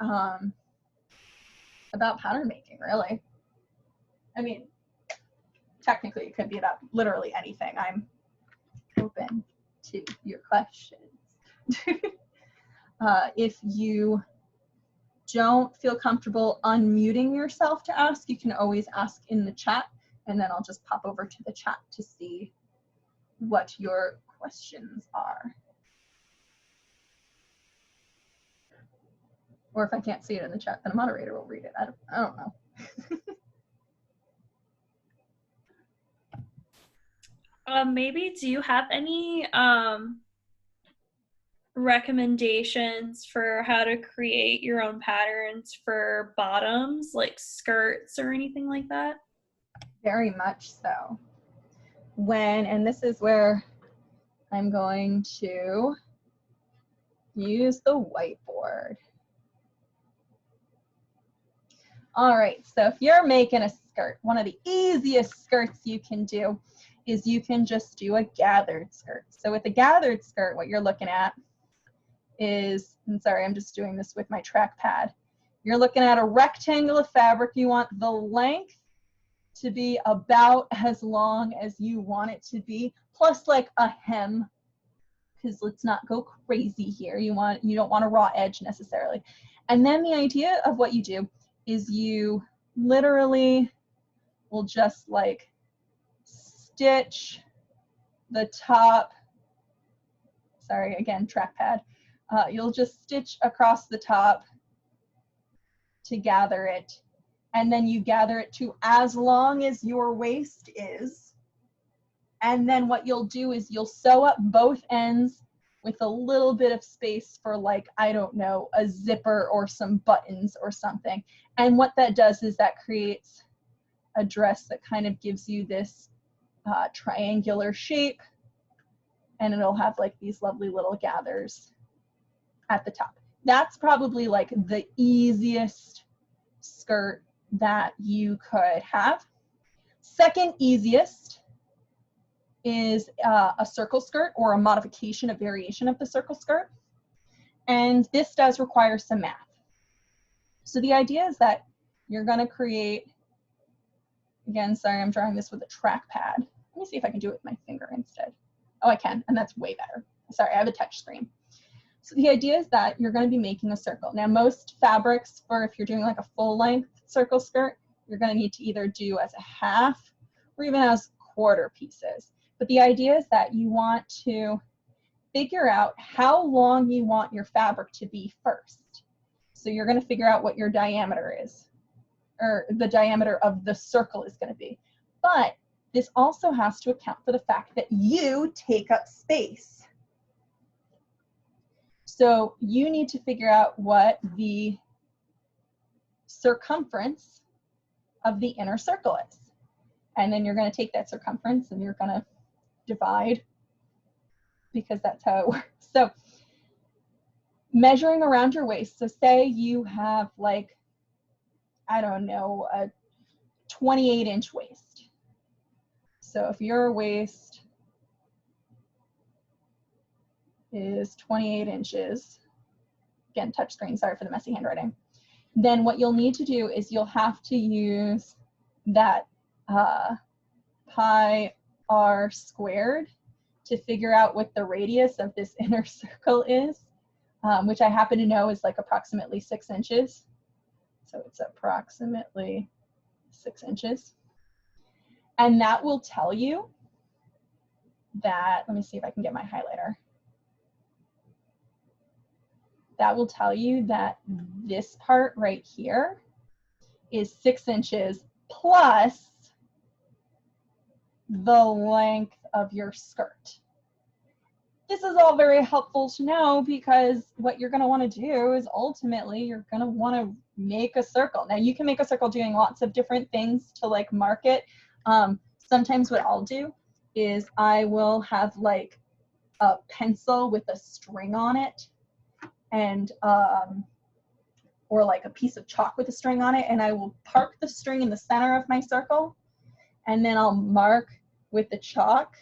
pattern making, really. I mean, technically it could be about literally anything. I'm open to your questions. If you don't feel comfortable unmuting yourself to ask, you can always ask in the chat, and then I'll just pop over to the chat to see what your questions are. Or if I can't see it in the chat, then a moderator will read it. I don't know. Maybe, do you have any recommendations for how to create your own patterns for bottoms, like skirts or anything like that? Very much so. And this is where I'm going to use the whiteboard. All right, so if you're making a skirt, one of the easiest skirts you can do is you can just do a gathered skirt. So with a gathered skirt, what you're looking at is, and sorry, I'm just doing this with my trackpad. You're looking at a rectangle of fabric. You want the length to be about as long as you want it to be, plus like a hem, because let's not go crazy here. You don't want a raw edge necessarily. And then the idea of what you do is you literally will just like stitch the top, sorry, again, trackpad. You'll just stitch across the top to gather it. And then you gather it to as long as your waist is. And then what you'll do is you'll sew up both ends with a little bit of space for, like, I don't know, a zipper or some buttons or something. And what that does is that creates a dress that kind of gives you this triangular shape, and it'll have like these lovely little gathers at the top. That's probably like the easiest skirt that you could have. Second easiest is a circle skirt, or a modification, a variation of the circle skirt. And this does require some math. So the idea is that you're going to create, again, sorry, I'm drawing this with a trackpad. Let me see if I can do it with my finger instead. Oh, I can, and that's way better. Sorry, I have a touch screen. So the idea is that you're going to be making a circle. Now, most fabrics, for if you're doing like a full-length circle skirt, you're going to need to either do as a half or even as quarter pieces. But the idea is that you want to figure out how long you want your fabric to be first. So you're going to figure out what your diameter is, or the diameter of the circle is going to be. But this also has to account for the fact that you take up space. So you need to figure out what the circumference of the inner circle is. And then you're going to take that circumference and you're going to divide, because that's how it works. So measuring around your waist. So say you have, like, I don't know, a 28-inch waist. So if your waist is 28 inches, again, touchscreen, sorry for the messy handwriting, then what you'll need to do is you'll have to use that pi r squared to figure out what the radius of this inner circle is, which I happen to know is like approximately 6 inches. So it's approximately 6 inches. And that will tell you that, let me see if I can get my highlighter. That will tell you that this part right here is 6 inches plus the length of your skirt. This is all very helpful to know, because what you're going to want to do is ultimately you're going to want to make a circle. Now you can make a circle doing lots of different things to like mark it. Sometimes what I'll do is I will have like a pencil with a string on it, and or like a piece of chalk with a string on it, and I will park the string in the center of my circle, and then I'll mark with the chalk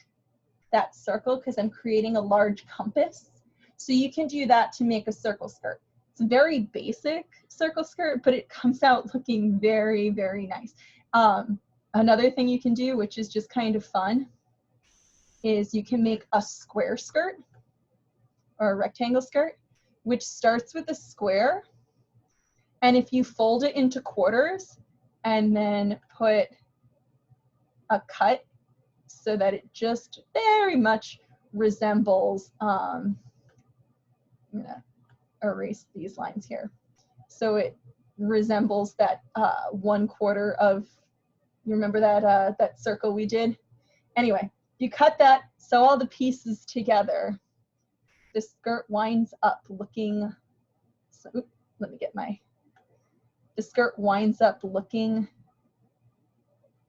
that circle because I'm creating a large compass. So you can do that to make a circle skirt. It's a very basic circle skirt, but it comes out looking very, very nice. Another thing you can do, which is just kind of fun, is you can make a square skirt or a rectangle skirt, which starts with a square. And if you fold it into quarters and then put a cut so that it just very much resembles, I'm gonna erase these lines here. So it resembles that 1/4 of, you remember that, that circle we did? Anyway, you cut that, sew all the pieces together. The skirt winds up looking, so, let me get my, the skirt winds up looking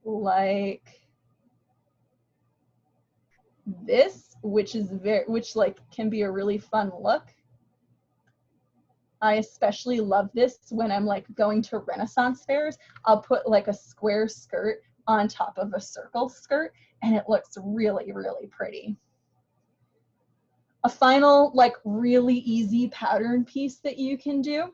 like this, which is which like can be a really fun look. I especially love this when I'm like going to Renaissance fairs. I'll put like a square skirt on top of a circle skirt, and it looks really, really pretty. A final like really easy pattern piece that you can do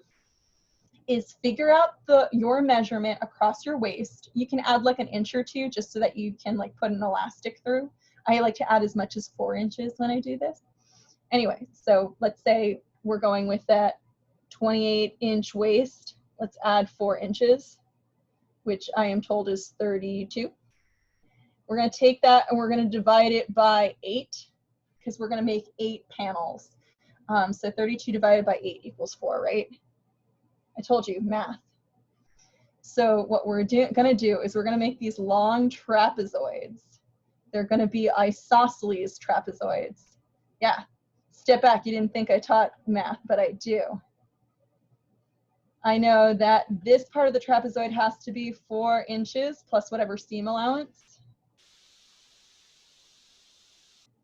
is figure out your measurement across your waist. You can add like an inch or two just so that you can like put an elastic through. I like to add as much as 4 inches when I do this. Anyway, so let's say we're going with that 28-inch waist. Let's add 4 inches, which I am told is 32. We're going to take that and we're going to divide it by 8 because we're going to make 8 panels. So 32 divided by 8 equals 4, right? I told you, math. So what we're going to do is we're going to make these long trapezoids. They're going to be isosceles trapezoids. Yeah, step back. You didn't think I taught math, but I do. I know that this part of the trapezoid has to be 4 inches plus whatever seam allowance.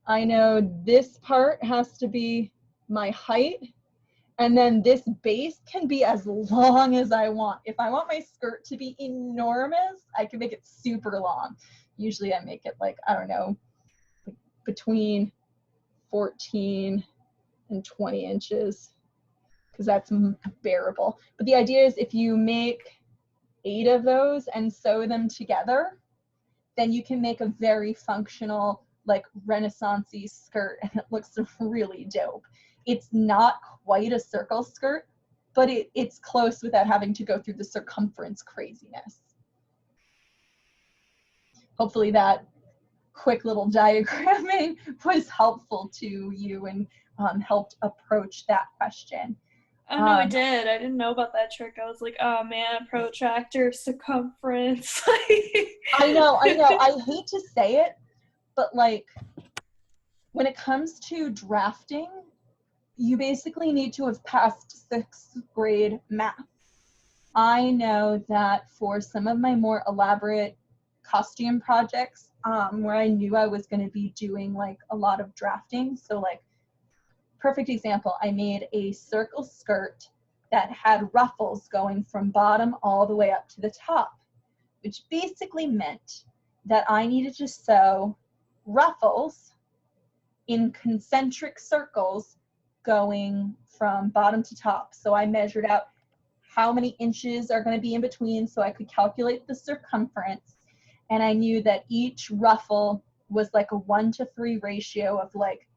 I know this part has to be my height. And then this base can be as long as I want. If I want my skirt to be enormous, I can make it super long. Usually I make it like, I don't know, between 14 and 20 inches because that's bearable. But the idea is if you make 8 of those and sew them together, then you can make a very functional, like Renaissance-y skirt, and it looks really dope. It's not quite a circle skirt, but it's close without having to go through the circumference craziness. Hopefully that quick little diagramming was helpful to you and helped approach that question. Oh, no, it did. I didn't know about that trick. I was like, oh man, a protractor, circumference. I know. I hate to say it, but like when it comes to drafting, you basically need to have passed 6th grade math. I know that for some of my more elaborate costume projects, where I knew I was going to be doing like a lot of drafting, so like perfect example, I made a circle skirt that had ruffles going from bottom all the way up to the top, which basically meant that I needed to sew ruffles in concentric circles going from bottom to top. So I measured out how many inches are going to be in between so I could calculate the circumference. And I knew that each ruffle was like a 1-to-3 ratio of like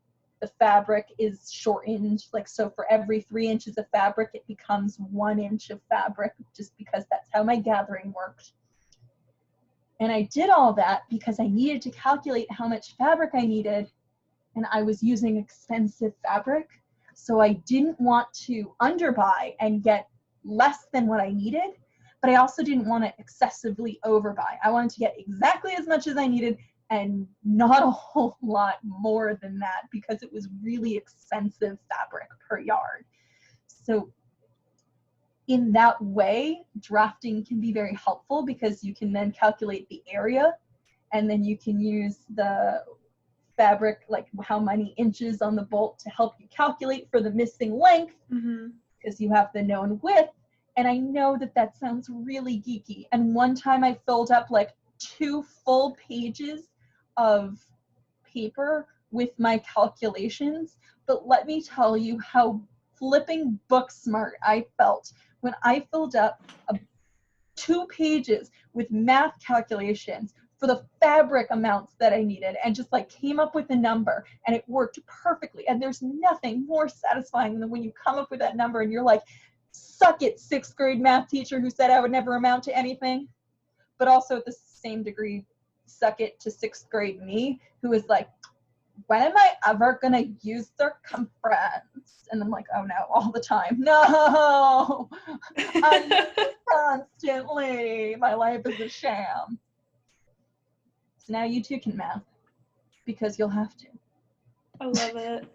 the fabric is shortened. Like, so for every 3 inches of fabric, it becomes 1 inch of fabric, just because that's how my gathering worked. And I did all that because I needed to calculate how much fabric I needed, and I was using expensive fabric. So I didn't want to underbuy and get less than what I needed, but I also didn't want to excessively overbuy. I wanted to get exactly as much as I needed and not a whole lot more than that because it was really expensive fabric per yard. So in that way, drafting can be very helpful because you can then calculate the area, and then you can use the fabric, like how many inches on the bolt, to help you calculate for the missing length, because you have the known width. And I know that that sounds really geeky. And one time I filled up like 2 full pages of paper with my calculations. But let me tell you how flipping book smart I felt when I filled up 2 pages with math calculations for the fabric amounts that I needed, and just like came up with a number, and it worked perfectly. And there's nothing more satisfying than when you come up with that number and you're like, suck it, 6th grade math teacher who said I would never amount to anything. But also at the same degree, suck it to 6th grade me, who is like, when am I ever gonna use circumference? And I'm like, oh no, all the time. No, I use it constantly. My life is a sham. So now you too can math, because you'll have to. I love it.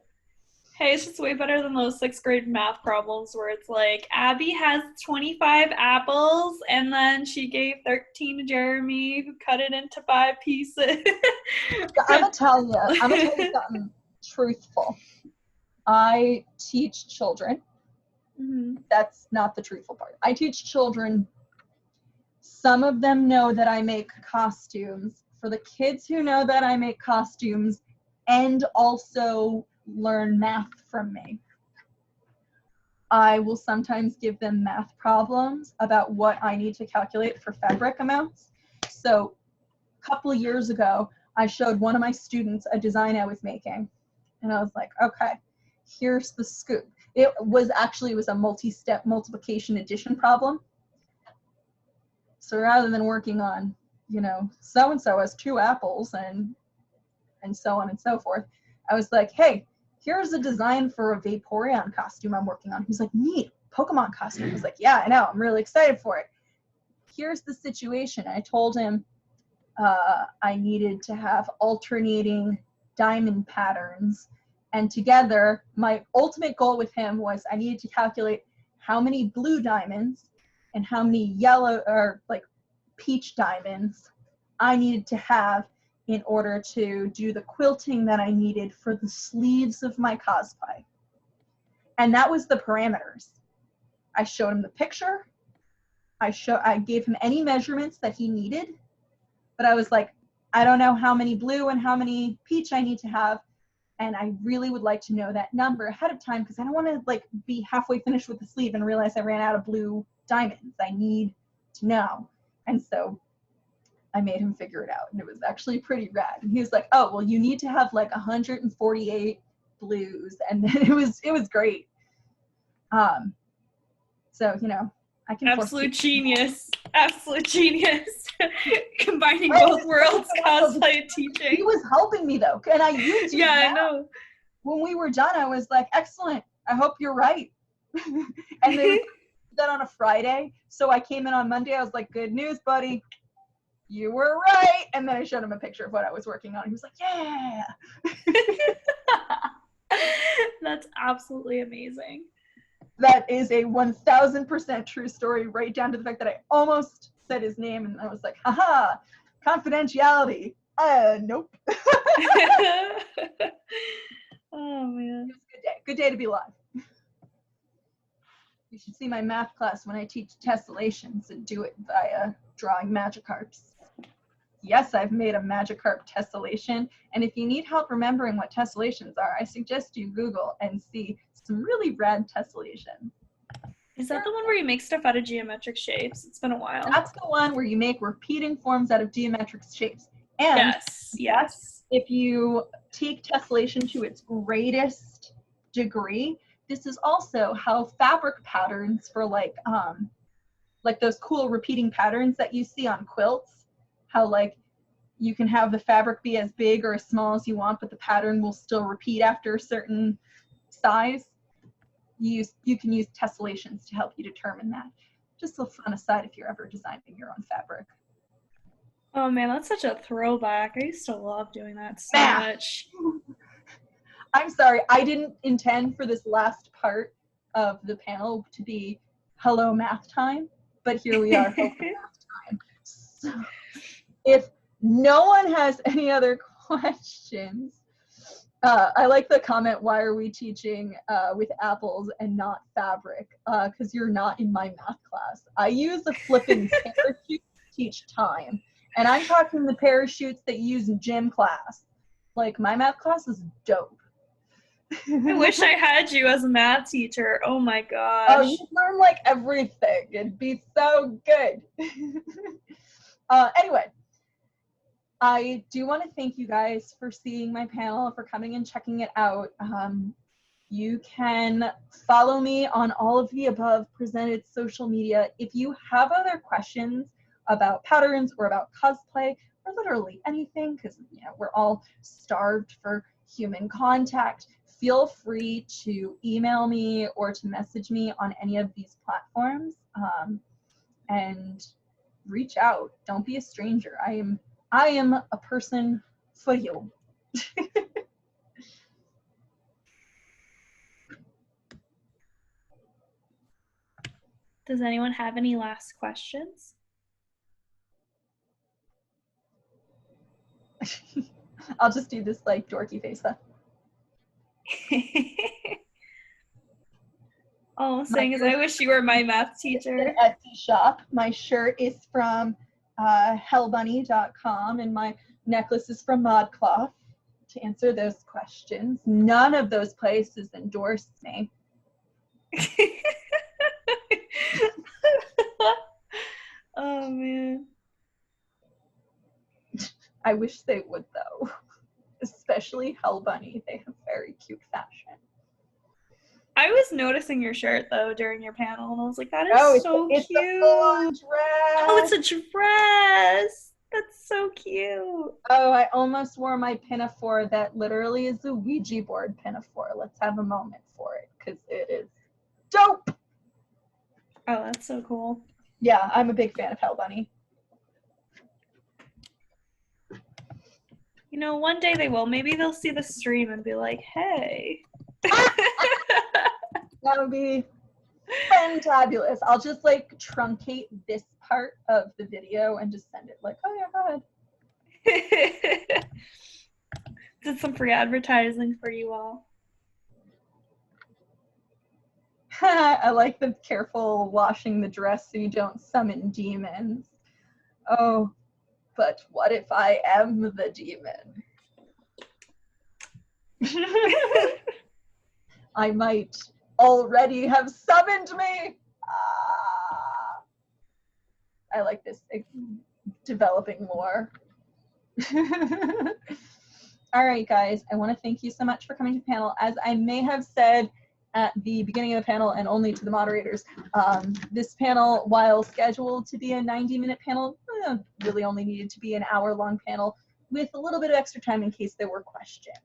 Hey, it's just way better than those 6th grade math problems where it's like, Abby has 25 apples, and then she gave 13 to Jeremy, who cut it into 5 pieces. I'm gonna tell you something truthful. I teach children. That's not the truthful part. I teach children. Some of them know that I make costumes. For the kids who know that I make costumes and also learn math from me, I will sometimes give them math problems about what I need to calculate for fabric amounts. So a couple of years ago, I showed one of my students a design I was making, and I was like, okay, here's the scoop. It was a multi-step multiplication addition problem. So rather than working on, you know, so-and-so has 2 apples and so on and so forth, I was like, hey, here's a design for a Vaporeon costume I'm working on. He's like, neat, Pokemon costume. I was like, yeah, I know, I'm really excited for it. Here's the situation. I told him I needed to have alternating diamond patterns. And together, my ultimate goal with him was I needed to calculate how many blue diamonds and how many yellow or like peach diamonds I needed to have in order to do the quilting that I needed for the sleeves of my cosplay. And that was the parameters. I showed him the picture. I gave him any measurements that he needed, but I was like, I don't know how many blue and how many peach I need to have, and I really would like to know that number ahead of time because I don't want to like be halfway finished with the sleeve and realize I ran out of blue diamonds. I need to know. And so I made him figure it out, and it was actually pretty rad. And he was like, oh, well, you need to have like 148 blues, and then it was great. So, you know, I can absolute genius. Absolute genius. Combining both worlds, cosplay teaching. He was helping me though, and I used it. Yeah, I know. When we were done, I was like, excellent. I hope you're right. And they did that on a Friday. So I came in on Monday. I was like, good news, buddy. You were right. And then I showed him a picture of what I was working on. He was like, yeah. That's absolutely amazing. That is a 1000% true story, right down to the fact that I almost said his name and I was like, haha, confidentiality. Nope. Oh man. It was a good day. Good day to be alive. You should see my math class when I teach tessellations and do it via drawing Magikarps. Yes, I've made a Magikarp tessellation, and if you need help remembering what tessellations are, I suggest you Google and see some really rad tessellations. Is that the one where you make stuff out of geometric shapes? It's been a while. That's the one where you make repeating forms out of geometric shapes. And yes. If you take tessellation to its greatest degree, this is also how fabric patterns for like those cool repeating patterns that you see on quilts, how like you can have the fabric be as big or as small as you want, but the pattern will still repeat after a certain size. You can use tessellations to help you determine that. Just a fun aside if you're ever designing your own fabric. Oh man, that's such a throwback. I used to love doing that so much. I'm sorry, I didn't intend for this last part of the panel to be hello math time, but here we are, hello math time. So, if no one has any other questions, I like the comment, why are we teaching with apples and not fabric? Because you're not in my math class. I use a flipping parachute to teach time. And I'm talking the parachutes that you use in gym class. Like, my math class is dope. I wish I had you as a math teacher. Oh my gosh. Oh, you learn like everything. It'd be so good. Anyway, I do want to thank you guys for seeing my panel, for coming and checking it out. You can follow me on all of the above presented social media. If you have other questions about patterns or about cosplay or literally anything, because you know we're all starved for human contact, feel free to email me or to message me on any of these platforms, and reach out. Don't be a stranger. I am a person for you. Does anyone have any last questions? I'll just do this like dorky face stuff. All I'm saying is I wish you were my math teacher. Etsy shop. My shirt is from hellbunny.com and my necklace is from ModCloth. To answer those questions, none of those places endorsed me. Oh man. I wish they would though. Especially Hell Bunny. They have very cute fashion. I was noticing your shirt though during your panel, and I was like, "That is so it's cute." a full-on dress. Oh, it's a dress. That's so cute. Oh, I almost wore my pinafore that literally is a Ouija board pinafore. Let's have a moment for it because it is dope. Oh, that's so cool. Yeah, I'm a big fan of Hell Bunny. You know, one day they will. Maybe they'll see the stream and be like, "Hey." That would be fantabulous. I'll just like truncate this part of the video and just send it like, oh yeah, go ahead. Did some free advertising for you all. I like the careful washing the dress so you don't summon demons. Oh, but what if I am the demon? I might already have summoned me. I like this developing lore. All right, guys, I want to thank you so much for coming to the panel. As I may have said at the beginning of the panel and only to the moderators, this panel, while scheduled to be a 90-minute panel, really only needed to be an hour-long panel with a little bit of extra time in case there were questions.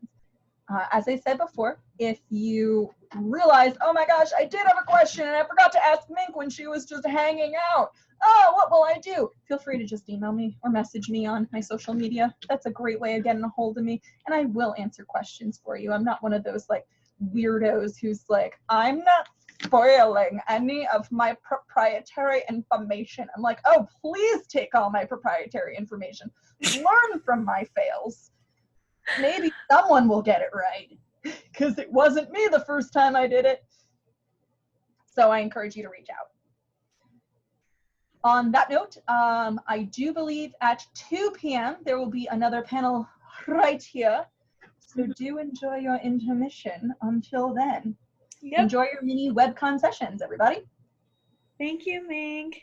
As I said before, if you realize, oh my gosh, I did have a question and I forgot to ask Mink when she was just hanging out. Oh, what will I do? Feel free to just email me or message me on my social media. That's a great way of getting a hold of me, and I will answer questions for you. I'm not one of those like weirdos who's like, I'm not spoiling any of my proprietary information. I'm like, oh, please take all my proprietary information. Learn from my fails. Maybe someone will get it right, because it wasn't me the first time I did it. So I encourage you to reach out. On that note, I do believe at 2 p.m. there will be another panel right here. So do enjoy your intermission until then. Yep. Enjoy your mini webcon sessions, everybody. Thank you, Mink.